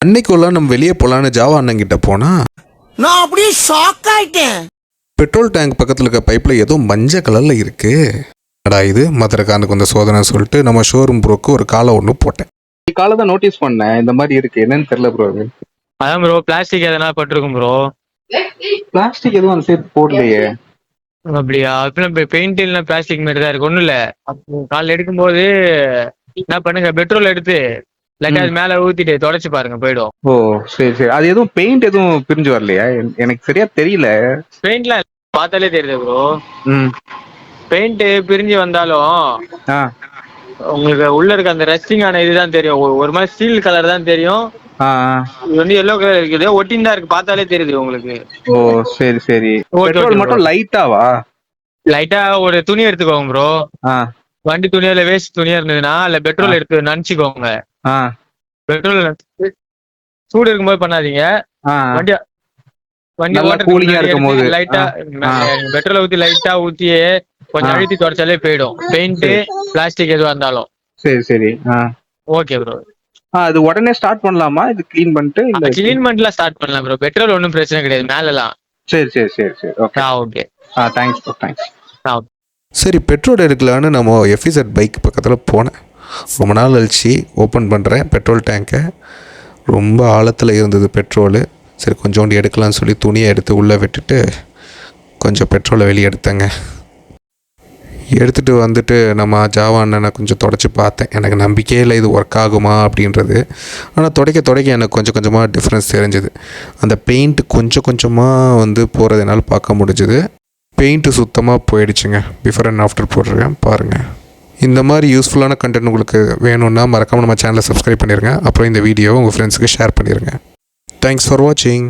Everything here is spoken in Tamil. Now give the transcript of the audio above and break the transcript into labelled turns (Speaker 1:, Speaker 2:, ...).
Speaker 1: அன்னைக்குள்ள நம்ம வெளியே போகலான்னு ஜாவா அண்ணன் கிட்ட போனா
Speaker 2: நான் அப்படியே ஷாக் ஆயிட்டேன்.
Speaker 1: பெட்ரோல் டேங்க் பக்கத்தில் இருக்க பைப்பில் ஏதோ மஞ்சள் கலரில் இருக்கு. அடா இது மதுரைக்காரனுக்கு வந்த சோதனை சொல்லிட்டு நம்ம ஷோரூம் ப்ரோக்கு ஒரு காலை ஒன்று போட்டேன். காலை தான் நோட்டீஸ் பண்ணேன், இந்த மாதிரி இருக்கு, என்னன்னு தெரியல ப்ரோ. அது
Speaker 3: அதான் ப்ரோ பிளாஸ்டிக் எதனா பட்டிருக்கும் ப்ரோ.
Speaker 1: பிளாஸ்டிக் எதுவும் அந்த சைடு போடலையே.
Speaker 3: அப்படியா? இப்ப பெயிண்ட் இல்லைன்னா பிளாஸ்டிக் மாதிரி தான் இருக்கு. ஒன்றும் இல்லை, காலைல எடுக்கும்போது என்ன பண்ணுங்க, பெட்ரோல் எடுத்து லைட்டா அது மேல ஊத்திட்டு தொடச்சு பாருங்க, போயிடும்.
Speaker 1: ஓ சரி சரி. அது எதுவும் பெயிண்ட் எதுவும் பிரிஞ்சு வரலையா? எனக்கு சரியா தெரியல.
Speaker 3: பெயிண்ட்லாம் பார்த்தாலே தெரியுது ப்ரோ.
Speaker 1: ம்.
Speaker 3: பெயிண்ட் பிரிஞ்சு வந்தாலும்
Speaker 1: ஆ
Speaker 3: உங்களுக்கு உள்ள இருக்க அந்த ரஸ்டிங் ஆன இதுதான் தெரியும். ஒரு மாதிரி ஸ்டீல் கலர் தான் தெரியும்.
Speaker 1: ஆ
Speaker 3: இது வந்து எல்லோ கலர் இருக்குது, ஒட்டின் தான் இருக்கு, பார்த்தாலே தெரியுது உங்களுக்கு.
Speaker 1: ஓ சரி சரி.
Speaker 3: ஓகே
Speaker 1: பெட்ரோல் மட்டும் லைட்டாவா?
Speaker 3: லைட்டா ஒரு துணி எடுத்துக்கோங்க ப்ரோ.
Speaker 1: ஆ
Speaker 3: வண்டி துணியா இல்ல வேஸ்ட் துணியா இருந்ததுன்னா இல்ல பெட்ரோல் எடுத்து நினைச்சுக்கோங்க.
Speaker 1: ஆ
Speaker 3: பெட்ரோல் சூடு இருக்கும்போது பண்ணாதீங்க.
Speaker 1: ஆ
Speaker 3: வண்டி வண்டி
Speaker 1: நல்லா கூலிங்கா இருக்கும் போது
Speaker 3: லைட்டா பெட்ரோல் ஊத்தி லைட்டா ஊத்தியே கொஞ்சம் அழுத்தி தொடச்சாலே போயிடும், பெயிண்ட் பிளாஸ்டிக் எதுவா இருந்தாலும்.
Speaker 1: சரி சரி.
Speaker 3: Okay bro.
Speaker 1: அது உடனே ஸ்டார்ட் பண்ணலாமா இது க்ளீன் பண்ணிட்டு? இல்ல
Speaker 3: க்ளீன் பண்ணிலாம் ஸ்டார்ட் பண்ணலாம் ப்ரோ, பெட்ரோல் ஒன்றும் பிரச்சனை கிடையாது மேலலாம்.
Speaker 1: சரி சரி சரி சரி. Okay
Speaker 3: okay.
Speaker 1: Thanks bro, thanks.
Speaker 3: சரி,
Speaker 1: பெட்ரோல் எடுக்கலான்னு நம்ம எஃபிசட் பைக் பக்கத்தில் போனேன். ரொம்ப நாள் கழிச்சு ஓப்பன் பண்ணுறேன் பெட்ரோல் டேங்கை. ரொம்ப ஆழத்தில் இருந்தது பெட்ரோலு. சரி கொஞ்சோண்டு எடுக்கலான்னு சொல்லி துணியை எடுத்து உள்ளே விட்டுட்டு கொஞ்சம் பெட்ரோலை வெளியே எடுத்தேங்க. எடுத்துகிட்டு வந்துட்டு நம்ம ஜாவா அண்ணனை கொஞ்சம் தொடச்சி பார்த்தேன். எனக்கு நம்பிக்கையே இல்லை இது ஒர்க் ஆகுமா அப்படின்றது. ஆனால் துடைக்க எனக்கு கொஞ்சம் கொஞ்சமாக டிஃப்ரென்ஸ் தெரிஞ்சுது. அந்த பெயிண்ட் கொஞ்சம் கொஞ்சமாக வந்து போகிறது என்னால் பார்க்க முடிஞ்சுது. பெயிண்ட்டு சுத்தமாக போயிடுச்சுங்க. பிஃபோர் அண்ட் ஆஃப்டர் போடுறேன் பாருங்கள். இந்த மாதிரி யூஸ்ஃபுல்லான கண்டென்ட் உங்களுக்கு வேணும்னா மறக்காமல் நம்ம சேனலை சப்ஸ்கிரைப் பண்ணிடுங்க. அப்புறம் இந்த வீடியோவை உங்கள் ஃப்ரெண்ட்ஸுக்கு ஷேர் பண்ணிடுங்க. தேங்க்ஸ் ஃபார் வாட்சிங்.